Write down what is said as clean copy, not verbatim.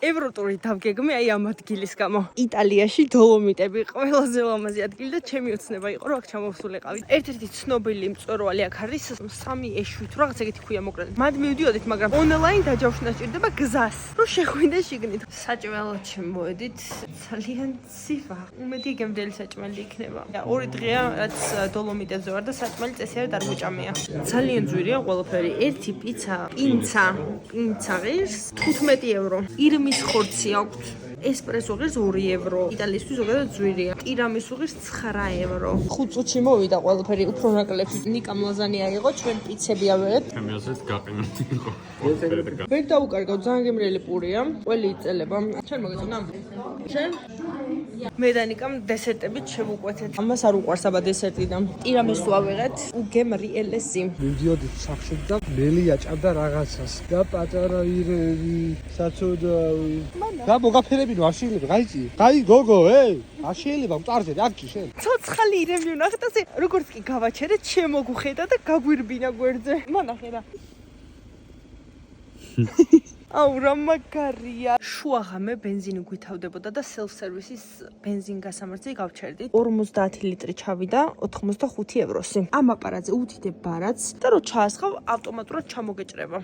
ევროტური დავგეგმე აი ამ ადგილის გამო. იტალიაში დოლომიტები ყველაზე ლამაზი ადგილი და ჩემი ოცნება იყო რომ აქ ჩამოვსულიყავი. ერთ-ერთი ცნობილი მწვერვალი აქ არის 3 ეშვით რაღაც ეგეთი ქვია მოკრედით. მად მივდიოდით, მაგრამ ონლაინ დაჯავშნა სჭირდება გზას. რომ შეხვიდე შიგნით. საჭმელად შემოვედით. ძალიან ცივა. უმეტი გემდელი საჭმელი იქნება. ორი დღეა რაც დოლომიტებზე ვარ და საჭმელი წესიერ დარგვიჭამია. ძალიან ძვირია ყველაფერი. ერთი პიცა ღირს 15 евро. ირმის ხორცი აქვს. ესპრესო ღირს 2 евро. იტალიისთვის ზოგადად ძვირია. ტირამისუ ღირს 9 евро. 5 წუთში მოვიდა ყველაფერი, უფრო ნაკლებში. ნიკამ ლაზანია იყო, ჩვენ პიცები ავიღეთ. ჩემი აზრით გაყინული იყო. ვერ დაუკარგავ, ძალიან გემრიელი პურია. ყველი იწელება. ჩვენ მოგეწონა? ჩვენ? მე და ნიკამ დესერტებით შევუკვეთეთ. ამას არ უყვარს აბა დესერტიდან. ტირამისუ ავიღეთ, უგემრიელესი. მივდიოდით სახში და მელია ჭამდა რაღაცას. და პატარა ირემი, საცოდავი. და მოგაფერებინო არ შეიძლება, გაიწი. გაი გოგო, არ შეიძლება მწარზე აქში შენ. ცოცხალი ირემი ვნახეთ, ასე როგორც კი გავაჩერეთ, შემოგუხედა და გაგვირბინა გვერდზე. მონახე რა. აუ რა მაგარია. შუაღამე ბენზინი გვითავდებოდა და self-service-ის ბენზინგასამართი გავჩერდით. 50 ლიტრი ჩავიდა 85 ევროსი. ამ აპარატზე უთიდებ ბარათს და რო ჩაასხავ ავტომატურად ჩამოგეჭრება.